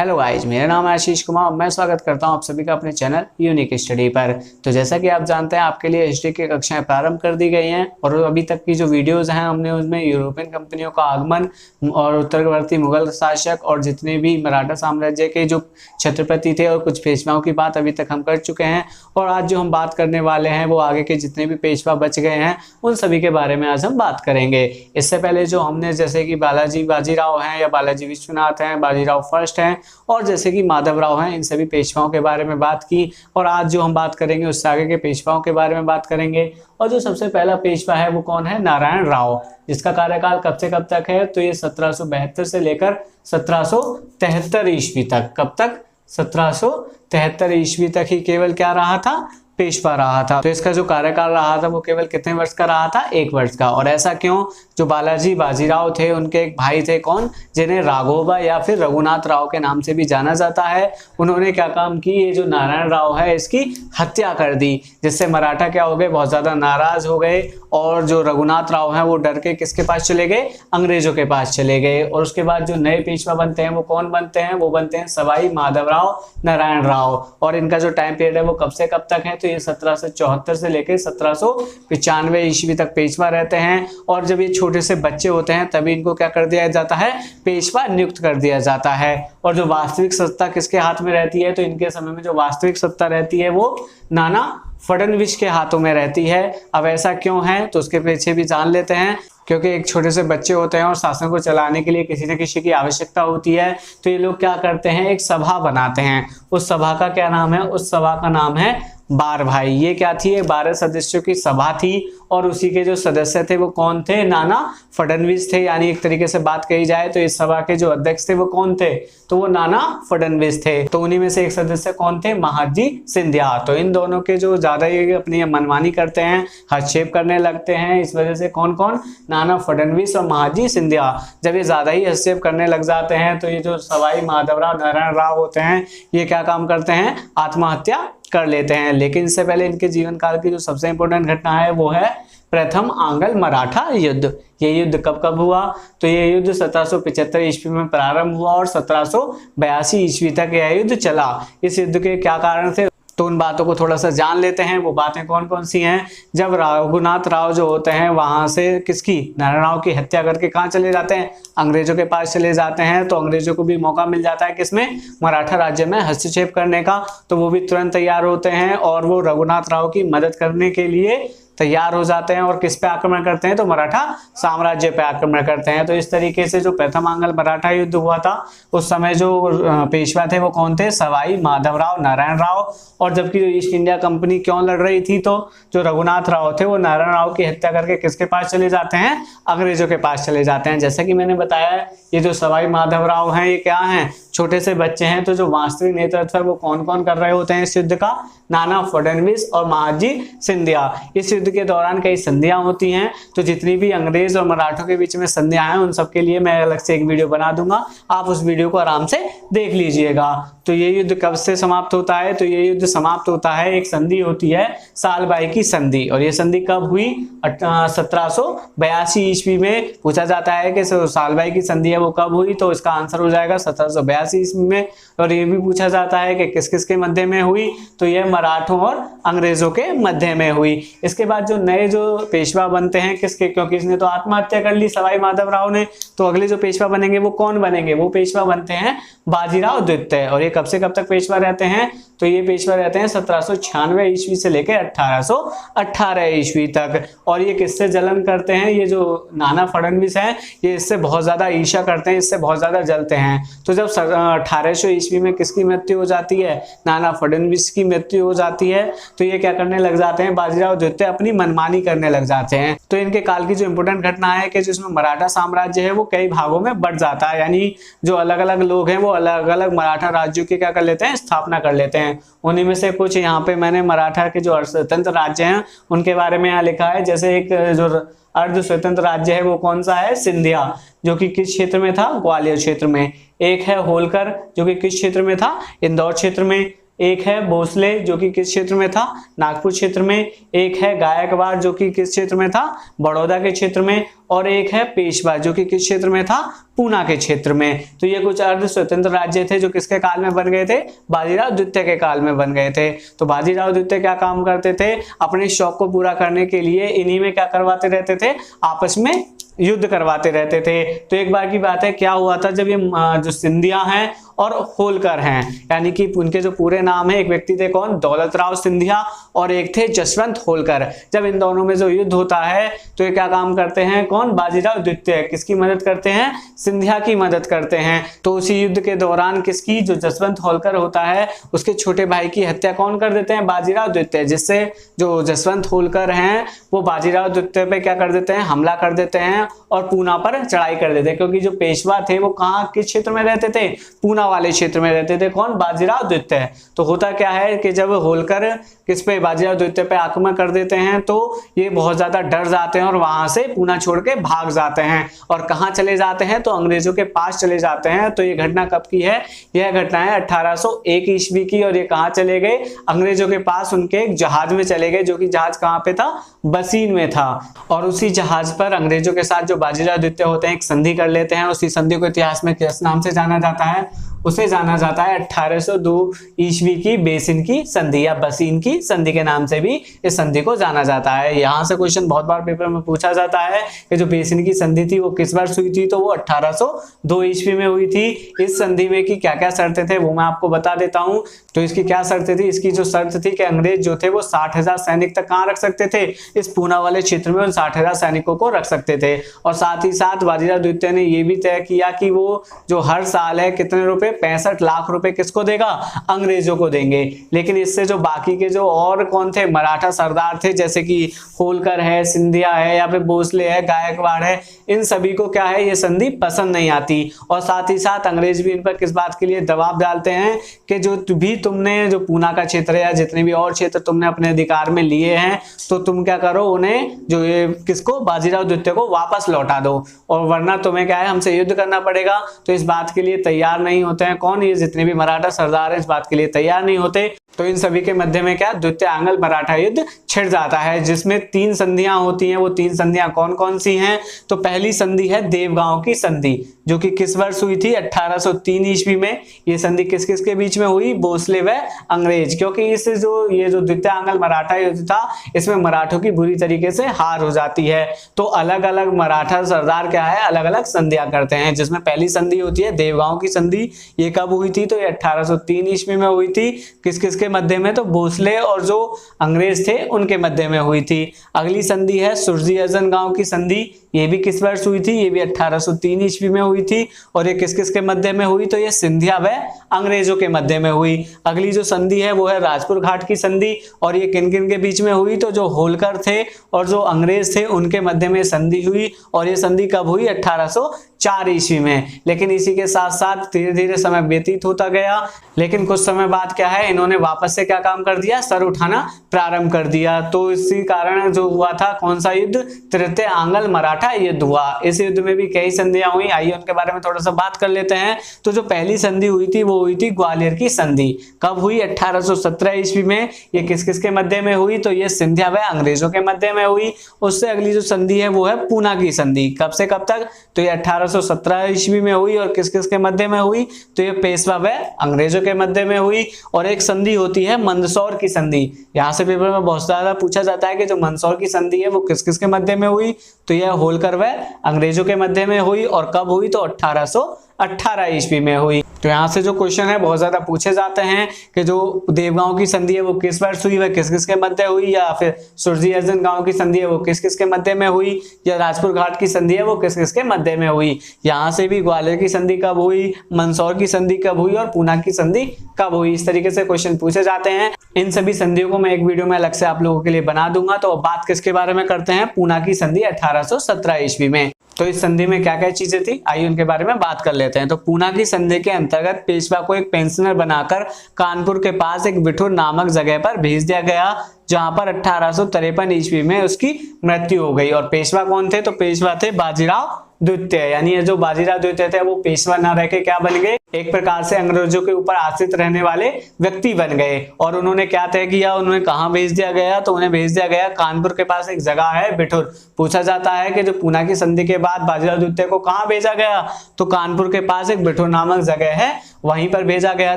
Hello guys, मेरा नाम है आशीष कुमार। मैं स्वागत करता हूं आप सभी का अपने चैनल यूनिक स्टडी पर। तो जैसा कि आप जानते हैं, आपके लिए हिस्ट्री की कक्षाएं प्रारंभ कर दी गई हैं और अभी तक की जो वीडियोस हैं हमने उसमें यूरोपियन कंपनियों का आगमन और उत्तरवर्ती मुगल शासक और जितने भी मराठा साम्राज्य के जो छत्रपति थे और कुछ पेशवाओं की बात अभी तक हम कर चुके हैं। और आज जो हम बात करने वाले हैं वो आगे के जितने भी पेशवा बच गए हैं उन सभी के बारे में आज हम बात करेंगे। इससे पहले जो हमने जैसे कि बाजीराव हैं या बालाजी विश्वनाथ हैं, बाजीराव फर्स्ट हैं और जैसे कि माधवराव हैं, इन सभी पेशवाओं के बारे में बात की। और आज जो हम बात करेंगे उससे आगे के पेशवाओं के बारे में बात करेंगे। और जो सबसे पहला पेशवा है वो कौन है? नारायण राव, जिसका कार्यकाल कब से कब तक है? तो ये 1772 से लेकर 1773 ईस्वी तक। कब तक? 1773 ईस्वी तक ही केवल क्या रहा था? पेशवा रहा था। तो इसका जो कार्यकाल रहा था वो केवल कितने वर्ष का रहा था? 1 वर्ष का। और ऐसा क्यों? जो बाजीराव थे उनके एक भाई थे, कौन? जिन्हें राघोबा या फिर रघुनाथ राव के नाम से भी जाना जाता है। उन्होंने क्या काम की? ये जो नारायण राव है इसकी हत्या कर दी, जिससे मराठा क्या हो गए? बहुत ज्यादा नाराज हो गए। और जो रघुनाथ राव हैं वो डर के किसके पास चले गए? अंग्रेजों के पास चले गए। और उसके बाद जो नए पेशवा बनते हैं वो कौन बनते हैं? वो बनते हैं सवाई माधवराव नारायण राव। और इनका जो टाइम पीरियड है वो कब से कब तक है? तो ये 1774 से लेकर 1795 ईस्वी तक पेशवा रहते हैं। और जब ये छोटे से बच्चे होते हैं तभी इनको क्या कर दिया जाता है? पेशवा नियुक्त कर दिया जाता है। और जो वास्तविक सत्ता किसके हाथ में रहती है? तो इनके समय में जो वास्तविक सत्ता रहती है वो नाना फडणवीस के हाथों में रहती है। अब ऐसा क्यों है तो उसके पीछे भी जान लेते हैं। क्योंकि एक छोटे से बच्चे होते हैं और शासन को चलाने के लिए किसी न किसी की आवश्यकता होती है। तो ये लोग क्या करते हैं? एक सभा बनाते हैं। उस सभा का क्या नाम है? उस सभा का नाम है बार भाई। ये क्या थी? 12 सदस्यों की सभा थी और उसी के जो सदस्य थे वो कौन थे? नाना फडणवीस थे। यानी एक तरीके से बात कही जाए तो इस सभा के जो अध्यक्ष थे वो कौन थे? तो वो नाना फडणवीस थे। तो उन्हीं में से एक सदस्य कौन थे? महाजी सिंधिया। तो इन दोनों के जो ज्यादा ये अपनी मनमानी करते हैं, हस्तक्षेप करने लगते हैं, इस वजह से कौन कौन? नाना फडणवीस और महाजी सिंधिया। जब ये ज्यादा ही हस्तक्षेप करने लग जाते हैं तो ये जो सवाई माधवराव नारायण राव होते हैं ये क्या काम करते हैं? आत्महत्या कर लेते हैं। लेकिन इससे पहले इनके जीवन काल की जो सबसे इंपॉर्टेंट घटना है वो है प्रथम आंग्ल मराठा युद्ध। ये युद्ध कब कब हुआ? तो ये युद्ध 1775 ईस्वी में प्रारंभ हुआ और 1782 ईस्वी तक यह युद्ध चला। इस युद्ध के क्या कारण थे तो उन बातों को थोड़ा सा जान लेते हैं। वो बातें कौन कौन सी हैं? जब रघुनाथ राव जो होते हैं वहां से किसकी? नारायण राव की हत्या करके कहाँ चले जाते हैं? अंग्रेजों के पास चले जाते हैं। तो अंग्रेजों को भी मौका मिल जाता है किसमें? मराठा राज्य में हस्तक्षेप करने का। तो वो भी तुरंत तैयार होते हैं और वो रघुनाथ राव की मदद करने के लिए तैयार हो जाते हैं। और किस पे आक्रमण करते हैं? तो मराठा साम्राज्य पे आक्रमण करते हैं। तो इस तरीके से जो प्रथम आंग्ल मराठा युद्ध हुआ था उस समय जो पेशवा थे वो कौन थे? सवाई माधवराव नारायण राव। और जबकि जो ईस्ट इंडिया कंपनी क्यों लड़ रही थी तो जो रघुनाथ राव थे वो नारायण राव की हत्या करके किसके पास चले जाते हैं? अंग्रेजों के पास चले जाते हैं। जैसा कि मैंने बताया ये जो सवाई माधवराव हैं ये क्या हैं? छोटे से बच्चे हैं। तो जो वास्तविक नेतृत्व है वो कौन कौन कर रहे होते हैं इस युद्ध का? नाना फडणवीस और महाजी सिंधिया। इस युद्ध के दौरान कई संधियां होती हैं। तो जितनी भी अंग्रेज और मराठों के बीच में संधियां हैं उन सब के लिए मैं अलग से एक वीडियो बना दूंगा, आप उस वीडियो को आराम से देख लीजिएगा। तो ये युद्ध कब से समाप्त होता है? तो ये युद्ध समाप्त होता है, एक संधि होती है सालबाई की संधि। और ये संधि कब हुई? 1782 ईस्वी में। पूछा जाता है कि सालबाई की संधि है वो कब हुई? तो इसका आंसर हो जाएगा 1782 ईस्वी में। और ये भी पूछा जाता है कि किस किस के मध्य में हुई? तो ये मराठों और अंग्रेजों के मध्य में हुई। इसके बाद जो नए जो पेशवा बनते हैं किसके? क्योंकि इसने तो आत्महत्या कर ली सवाई माधवराव ने, तो अगले जो पेशवा बनेंगे वो कौन बनेंगे? वो पेशवा बनते हैं बाजीराव द्वितीय। और ये कब से कब तक पेशवा रहते हैं? तो ये पेशवा रहते हैं 1796 ईस्वी से लेकर 1818 ईस्वी तक। और ये किससे जलन करते हैं? ये जो नाना फडणवीस हैं ये इससे बहुत ज्यादा ईर्ष्या करते हैं, इससे बहुत ज्यादा जलते हैं। तो जब 1800 ईस्वी में किसकी मृत्यु हो जाती है? नाना फडणवीस की मृत्यु हो जाती है। तो ये क्या करने लग जाते हैं? बाजीराव द्वितीय अपनी मनमानी करने लग जाते हैं। तो इनके काल की जो इंपोर्टेंट घटना है कि जिसमें मराठा साम्राज्य है वो कई भागों में बढ़ जाता है। यानी जो अलग अलग लोग हैं वो अलग अलग मराठा राज्यों की क्या कर लेते हैं? स्थापना कर लेते हैं। उन्हीं में से कुछ यहाँ पे मैंने मराठा के जो स्वतंत्र राज्य हैं उनके बारे में यहाँ लिखा है। जैसे एक जो अर्ध स्वतंत्र राज्य है वो कौन सा है? सिंधिया, जो कि किस क्षेत्र में था? ग्वालियर क्षेत्र में। एक है होलकर जो कि किस क्षेत्र में था? इंदौर क्षेत्र में। एक है भोसले जो कि किस क्षेत्र में था, नागपुर क्षेत्र में, एक है गायकवाड़ जो कि किस क्षेत्र में था, बड़ौदा के क्षेत्र में, और एक है पेशवा जो कि किस क्षेत्र में था, पूना के क्षेत्र में। तो ये कुछ अर्ध स्वतंत्र राज्य थे जो किसके काल में बन गए थे, बाजीराव द्वितीय के काल में बन गए थे। तो बाजीराव द्वितीय क्या काम करते थे, अपने शौक को पूरा करने के लिए इन्हीं में क्या करवाते रहते थे, आपस में युद्ध करवाते रहते थे। तो एक बार की बात है, क्या हुआ था, जब ये जो सिंधिया हैं और होलकर हैं, यानी कि उनके जो पूरे नाम है, एक व्यक्ति थे कौन, दौलतराव सिंधिया, और एक थे जसवंत होलकर। जब इन दोनों में जो युद्ध होता है तो ये क्या काम करते हैं, कौन, बाजीराव द्वितीय किसकी मदद करते हैं, सिंधिया की मदद करते हैं। तो उसी युद्ध के दौरान किसकी, जो जसवंत होलकर होता है उसके छोटे भाई की हत्या कौन कर देते हैं, बाजीराव द्वितीय, जिससे जो जसवंत होलकर हैं वो बाजीराव द्वितीय पे क्या कर देते हैं, हमला कर देते हैं और पूना पर चढ़ाई कर देते हैं। क्योंकि जो पेशवा थे वो कहाँ, किस क्षेत्र में रहते थे, पूना वाले क्षेत्र में रहते थे, कौन, बाजीराव द्वितीय। तो होता क्या है कि जब होलकर किस पे, बाजीराव द्वितीय पे आक्रमण कर देते हैं तो ये बहुत ज्यादा डर जाते हैं और वहां से पूना छोड़ के भाग जाते हैं। और कहां चले जाते हैं, तो अंग्रेजों के पास चले जाते हैं। तो ये घटना कब की है, यह घटना है 1801 ईस्वी की। और ये कहां चले गए, अंग्रेजों के पास उनके एक जहाज में चले गए, जो कि जहाज कहां पे था, बसीन में था। और उसी जहाज पर अंग्रेजों के साथ जो बाजीराव द्वितीय होते हैं एक संधि कर लेते हैं। उसी संधि को इतिहास में किस नाम से जाना जाता है, उसे जाना जाता है 1802 ईस्वी की बेसिन की संधि या बसीन की संधि के नाम से भी इस संधि को जाना जाता है। यहाँ से क्वेश्चन बहुत बार पेपर में पूछा जाता है कि जो बेसिन की संधि थी वो किस वर्ष हुई थी, तो वो 1802 ईस्वी में हुई थी। इस संधि में की क्या क्या शर्तें थे वो मैं आपको बता देता हूँ। तो इसकी क्या शर्तें थी, इसकी जो शर्त थी कि अंग्रेज जो थे वो 60,000 सैनिक तक कहाँ रख सकते थे, इस पूना वाले क्षेत्र में उन 60,000 सैनिकों को रख सकते थे। और साथ ही साथ बाजीराव द्वितीय ने ये भी तय किया कि वो जो हर साल है कितने रुपए, 65 लाख रुपए किसको देगा, अंग्रेजों को देंगे। लेकिन इससे जो बाकी के जो और कौन थे, मराठा सरदार थे, जैसे कि होलकर है, सिंधिया है, या फिर भोसले है, गायकवाड़ है, इन सभी को क्या है, ये संधि पसंद नहीं आती। और साथ ही साथ अंग्रेज भी इन पर किस बात के लिए दबाव डालते हैं कि जो भी तुमने जो पूना का क्षेत्र या जितने भी और क्षेत्र तुमने अपने अधिकार में लिए हैं, तो तुम क्या करो, उन्हें जो ये किसको, बाजीराव द्वितीय को वापस लौटा दो, और वरना तुम्हें क्या है, हमसे युद्ध करना पड़ेगा। तो इस बात के लिए तैयार नहीं होते हैं कौन, ये जितने भी मराठा सरदार हैं इस बात के लिए तैयार नहीं होते। तो इन सभी के मध्य में क्या, द्वितीय आंग्ल मराठा युद्ध छिड़ जाता है, जिसमें 3 संधियां होती हैं। वो 3 संधियां कौन कौन सी हैं, तो पहली संधि है देवगांव की संधि, जो कि किस वर्ष हुई थी, 1803 ईस्वी में। ये संधि किस किस के बीच में हुई, भोसले व अंग्रेज। क्योंकि इस ये जो द्वितीय आंग्ल मराठा युद्ध था, इसमें मराठों की बुरी तरीके से हार हो जाती है। तो अलग अलग मराठा सरदार क्या है, अलग अलग संधियां करते हैं, जिसमें पहली संधि होती है देवगांव की संधि। ये कब हुई थी, तो ये 1803 ईस्वी में हुई थी। किस किस के मध्य में, तो भोसले और जो अंग्रेज थे उनके मध्य में हुई थी। अगली संधि है सुरजी अर्जन गांव की संधि। ये भी किस वर्ष हुई थी, ये भी 1803 ईस्वी में हुई थी। और ये किस किस के मध्य में हुई, तो ये सिंधिया व अंग्रेजों के मध्य में हुई। अगली जो संधि है वो है राजपुर घाट की संधि। और ये किन किन के बीच में हुई, तो जो होलकर थे और जो अंग्रेज थे उनके मध्य में संधि हुई। और ये संधि कब हुई, 1804 ईस्वी में। लेकिन इसी के साथ साथ धीरे धीरे समय व्यतीत होता गया। लेकिन कुछ समय बाद क्या है, इन्होंने वापस से क्या काम कर दिया, सर उठाना प्रारंभ कर दिया। तो इसी कारण जो हुआ था, कौन सा युद्ध, तृतीय आंग्ल मराठा युद्ध हुआ। इस युद्ध में भी कई संधियां हुई, आइए उनके बारे में थोड़ा सा बात कर लेते हैं। तो जो पहली संधि हुई थी वो हुई थी ग्वालियर की संधि। कब हुई, 1817 ईस्वी में। ये किस किस के मध्य में हुई, तो ये सिंधिया व अंग्रेजों के मध्य में हुई। उससे अगली जो संधि है वो है पूना की संधि। कब से कब तक, तो ये 1817 ईस्वी में हुई। और किस किस के मध्य में हुई, तो ये पेशवा व अंग्रेजों के मध्य में हुई। और एक संधि होती है मंदसौर की संधि। यहाँ से पेपर में बहुत ज्यादा पूछा जाता है कि जो मंदसौर की संधि है वो किस किस के मध्य में हुई, तो यह होलकर व अंग्रेजों के मध्य में हुई। और कब हुई, तो 1818 ईस्वी में हुई। तो यहाँ से जो क्वेश्चन है बहुत ज्यादा पूछे जाते हैं कि जो देवगांव की संधि है वो किस वर्ष हुई, वह किस किस के मध्य हुई, या फिर सुरजी अर्जन गांव की संधि है वो किस किस के मध्य में हुई, या राजपुर घाट की संधि है वो किस किस के मध्य में हुई। यहाँ से भी ग्वालियर की संधि कब हुई, मंदसौर की संधि कब हुई और पूना की संधि कब हुई, इस तरीके से क्वेश्चन पूछे जाते हैं। इन सभी संधियों को मैं एक वीडियो में अलग से आप लोगों के लिए बना दूंगा। तो अब बात किसके बारे में करते हैं, पूना की संधि 1817 ईस्वी में। तो इस संधि में क्या क्या चीजें थी, आइए उनके बारे में बात कर लेते हैं। तो पूना की संधि के अंतर्गत पेशवा को एक पेंशनर बनाकर कानपुर के पास एक बिठूर नामक जगह पर भेज दिया गया, जहां पर 1853 ईस्वी में उसकी मृत्यु हो गई। और पेशवा कौन थे? तो पेशवा थे बाजीराव द्वितीय, यानी ये जो बाजीराव द्वितीय थे वो पेशवा ना रह के क्या बन गए, एक प्रकार से अंग्रेजों के ऊपर आश्रित रहने वाले व्यक्ति बन गए। और उन्होंने क्या तय किया, उन्हें कहां भेज दिया गया, तो उन्हें भेज दिया गया कानपुर के पास एक जगह है बिठुर। पूछा जाता है कि जो पूना की संधि के बाद बाजीराव द्वितीय को कहां भेजा गया, तो कानपुर के पास एक बिठुर नामक जगह है, वहीं पर भेजा गया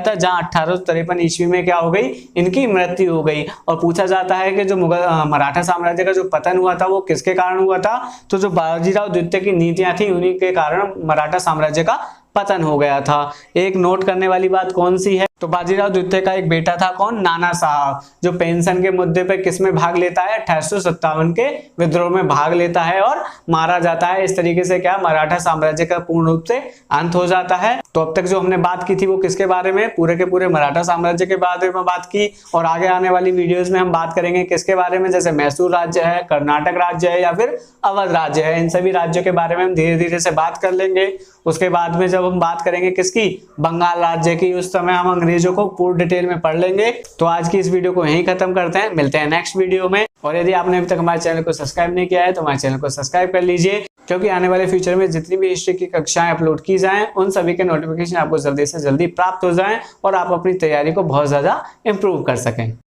था, जहां 1853 ईस्वी में क्या हो गई, इनकी मृत्यु हो गई। और पूछा जाता है कि जो मुगल मराठा साम्राज्य का जो पतन हुआ था वो किसके कारण हुआ था, तो जो बाजीराव द्वितीय की नीतियां थी उन्हीं के कारण मराठा साम्राज्य का पतन हो गया था। एक नोट करने वाली बात कौन सी है, तो बाजीराव द्वितीय का एक बेटा था कौन, नाना साहब, जो पेंशन के मुद्दे पे किस में भाग लेता है, 1857 के विद्रोह में भाग लेता है और मारा जाता है। इस तरीके से क्या मराठा साम्राज्य का पूर्ण रूप से अंत हो जाता है। तो अब तक जो हमने बात की थी वो किसके बारे में, पूरे के पूरे मराठा साम्राज्य के बारे में बात की। और आगे आने वाली वीडियोस में हम बात करेंगे किसके बारे में, जैसे मैसूर राज्य है, कर्नाटक राज्य है या फिर अवध राज्य है, इन सभी राज्यों के बारे में हम धीरे धीरे से बात कर लेंगे। उसके बाद में जब हम बात करेंगे किसकी, बंगाल राज्य की, उस समय हम अंग्रेजों को पूर्ण डिटेल में पढ़ लेंगे। तो आज की इस वीडियो को यहीं खत्म करते हैं, मिलते हैं नेक्स्ट वीडियो में। और यदि आपने अभी तक हमारे चैनल को सब्सक्राइब नहीं किया है तो हमारे चैनल को सब्सक्राइब कर लीजिए, क्योंकि आने वाले फ्यूचर में जितनी भी हिस्ट्री की कक्षाएं अपलोड की जाएं उन सभी के नोटिफिकेशन आपको जल्दी से जल्दी प्राप्त हो जाएं और आप अपनी तैयारी को बहुत ज्यादा इंप्रूव कर सकें।